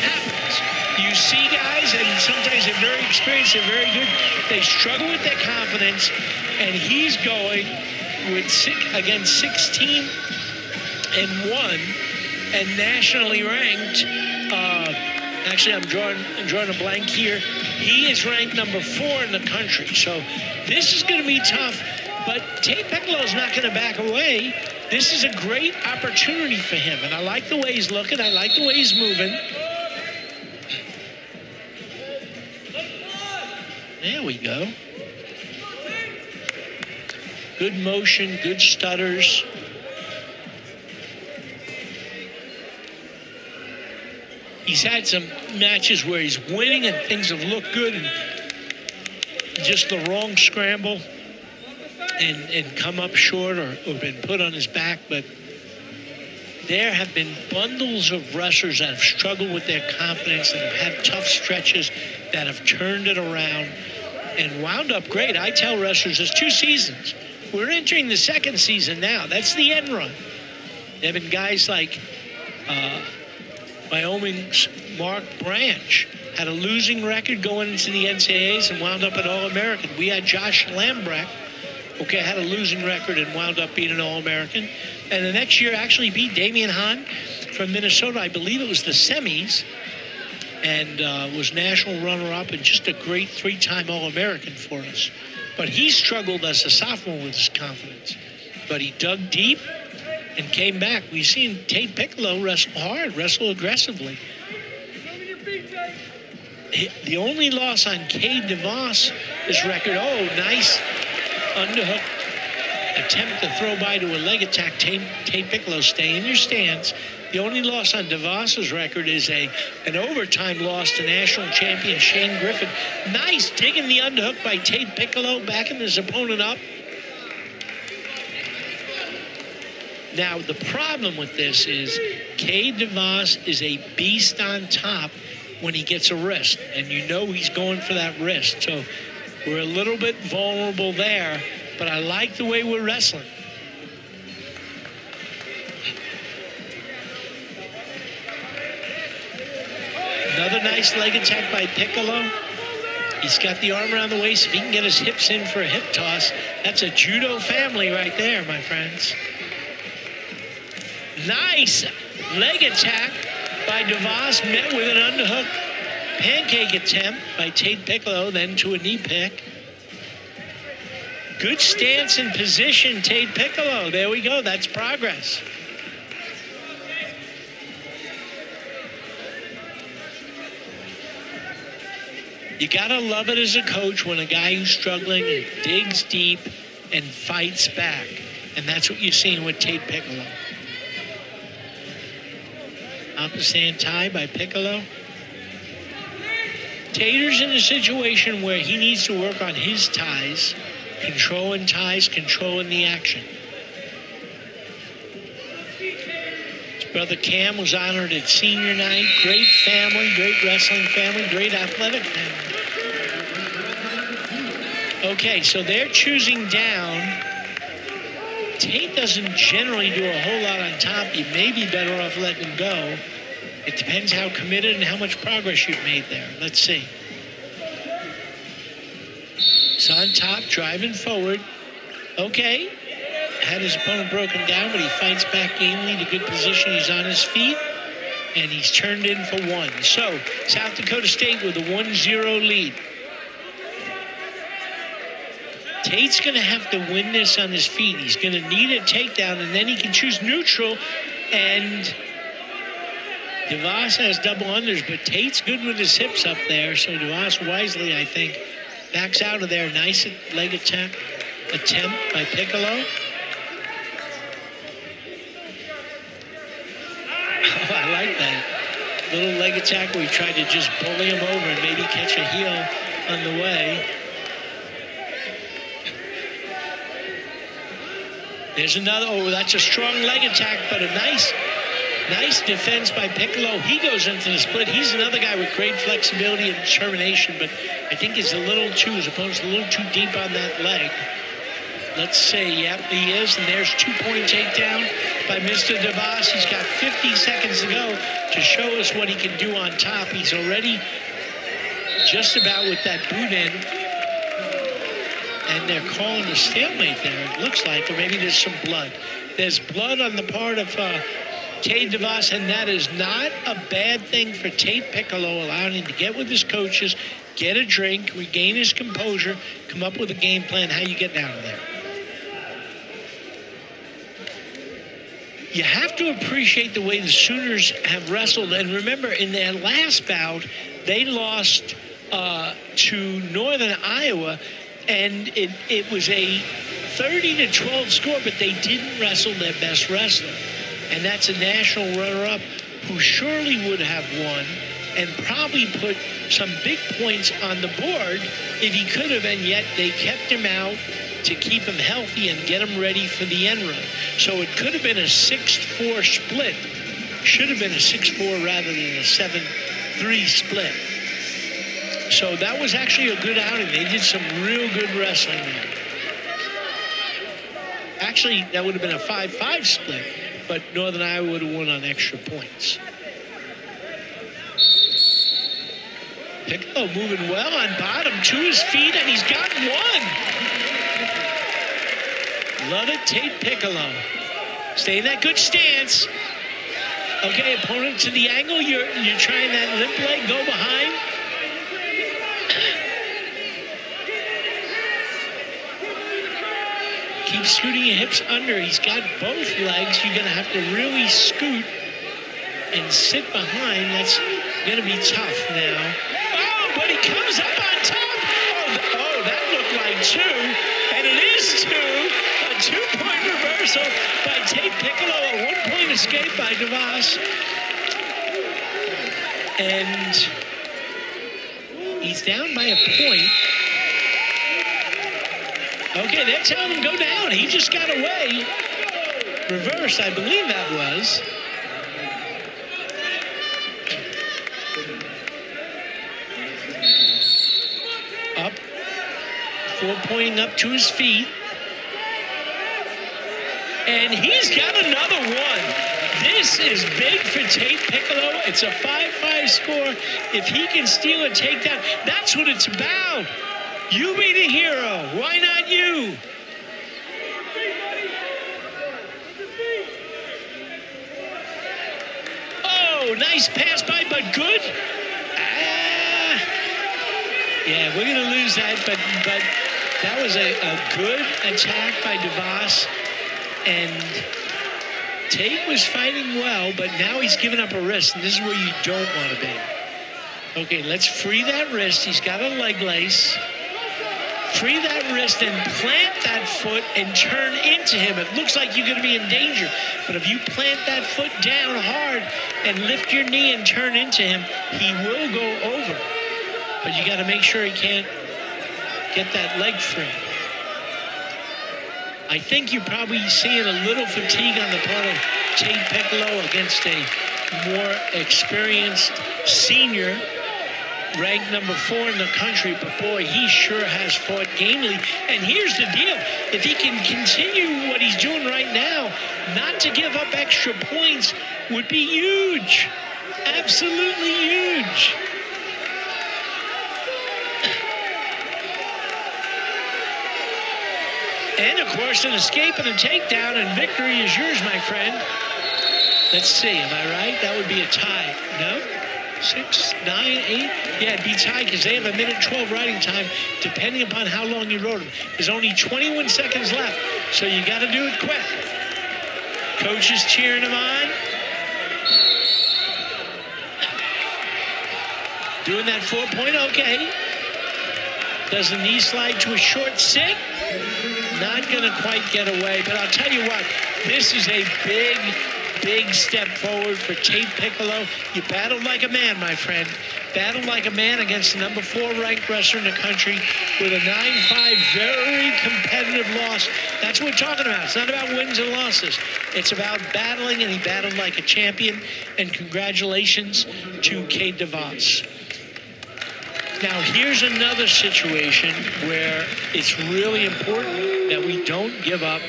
happens. You see guys, and sometimes they're very experienced, they're very good. They struggle with their confidence, and he's going with against 16-1 and nationally ranked. Actually, I'm drawing a blank here. He is ranked number 4 in the country. So this is going to be tough. But Tate Picklo is not going to back away. This is a great opportunity for him. And I like the way he's looking. I like the way he's moving. There we go. Good motion, good stutters. He's had some matches where he's winning and things have looked good, and just the wrong scramble and come up short or been put on his back. But there have been bundles of wrestlers that have struggled with their confidence and have had tough stretches that have turned it around and wound up great. I tell wrestlers, there's 2 seasons. We're entering the 2nd season now. That's the end run. There have been guys like Wyoming's Mark Branch had a losing record going into the NCAAs and wound up an All-American. We had Josh Lambrecht, had a losing record and wound up being an All-American. And the next year actually beat Damian Hahn from Minnesota. I believe it was the semis, and was national runner-up and just a great 3-time All-American for us. But he struggled as a sophomore with his confidence. But he dug deep and came back. We've seen Tate Picklo wrestle hard, wrestle aggressively. The only loss on Cade DeVos, his record, nice underhook attempt to throw by to a leg attack. Tate Picklo, stay in your stance. The only loss on DeVos's record is an overtime loss to national champion Shane Griffin. Nice digging the underhook by Tate Picklo, backing his opponent up. Now, the problem with this is Cade DeVos is a beast on top when he gets a wrist, and you know he's going for that wrist. So we're a little bit vulnerable there, but I like the way we're wrestling. Another nice leg attack by Picklo. He's got the arm around the waist. If he can get his hips in for a hip toss, that's a judo family right there, my friends. Nice leg attack by DeVos, met with an underhook pancake attempt by Tate Picklo, then to a knee pick. Good stance and position, Tate Picklo. There we go. That's progress. You gotta love it as a coach when a guy who's struggling digs deep and fights back. And that's what you're seeing with Tate Picklo. Opposite tie by Picklo. Tater's in a situation where he needs to work on his ties, controlling the action. His brother Cam was honored at senior night. Great family, great wrestling family, great athletic family. Okay, so they're choosing down. Tate doesn't generally do a whole lot on top. You may be better off letting him go. It depends how committed and how much progress you've made there. Let's see. It's on top, driving forward. Okay. Had his opponent broken down, but he fights back gamely to good position. He's on his feet, and he's turned in for 1. So, South Dakota State with a 1-0 lead. Tate's going to have to win this on his feet. He's going to need a takedown, and then he can choose neutral. And DeVos has double unders, but Tate's good with his hips up there. So DeVos wisely, I think, backs out of there. Nice leg attack attempt by Picklo. Oh, I like that. Little leg attack where he tried to just bully him over and maybe catch a heel on the way. There's another, that's a strong leg attack, but a nice defense by Picklo. He goes into the split. He's another guy with great flexibility and determination, but I think he's a little too, his opponent's a little too deep on that leg. Let's see. Yep, he is. And there's 2-point takedown by Mr. DeVos. He's got 50 seconds to go to show us what he can do on top. He's already just about with that boot in. And they're calling a stalemate there, it looks like, or maybe there's some blood. There's blood on the part of Cade DeVos, and that is not a bad thing for Tate Picklo, allowing him to get with his coaches, get a drink, regain his composure, come up with a game plan. How you getting out of there? You have to appreciate the way the Sooners have wrestled. And remember, in their last bout, they lost to Northern Iowa, and it was a 30-12 score, but they didn't wrestle their best wrestler. And that's a national runner-up who surely would have won and probably put some big points on the board if he could have, and yet they kept him out to keep him healthy and get him ready for the end run. So it could have been a 6-4 split. Should have been a 6-4 rather than a 7-3 split. So that was actually a good outing. They did some real good wrestling there. Actually, that would have been a 5-5 split, but Northern Iowa would have won on extra points. Picklo moving well on bottom to his feet, and he's got one. Love it, Tate Picklo. Stay in that good stance. Okay, opponent to the angle. You're trying that limp leg, go behind. Keep scooting your hips under. He's got both legs. You're going to have to really scoot and sit behind. That's going to be tough now. Oh, but he comes up on top. Oh, that looked like two. And it is two. A 2-point reversal by Tate Picklo. A 1-point escape by DeVos. And he's down by a point. Okay, they're telling him go down. He just got away. Reversed, I believe that was. Up. 4-pointing up to his feet. And he's got another one. This is big for Tate Picklo. It's a 5-5 score. If he can steal a takedown, that's what it's about. You be the hero. Why not you? Oh, nice pass by, but good. Yeah, we're going to lose that, but that was a good attack by DeVos. And Tate was fighting well, but now he's giving up a wrist, and this is where you don't want to be. Okay, let's free that wrist. He's got a leg lace. Free that wrist and plant that foot and turn into him. It looks like you're going to be in danger. But if you plant that foot down hard and lift your knee and turn into him, he will go over. But you got to make sure he can't get that leg free. I think you're probably seeing a little fatigue on the part of Tate Picklo against a more experienced senior, ranked number 4 in the country, but boy, he sure has fought gamely. And here's the deal. If he can continue what he's doing right now, not to give up extra points would be huge. Absolutely huge. And, of course, an escape and a takedown, and victory is yours, my friend. Let's see, am I right? That would be a tie. No? 6, 9, 8. Yeah, it'd be tied because they have a minute 12 riding time, depending upon how long you rode them. There's only 21 seconds left, so you got to do it quick. Coach is cheering him on. Doing that 4-point, okay. Does the knee slide to a short sit? Not going to quite get away, but I'll tell you what, this is a big step forward for Tate Picklo. You battled like a man, my friend. Battled like a man against the number 4 ranked wrestler in the country with a 9-5 very competitive loss. That's what we're talking about. It's not about wins and losses. It's about battling, and he battled like a champion. And congratulations to Cade DeVos. Now, here's another situation where it's really important that we don't give up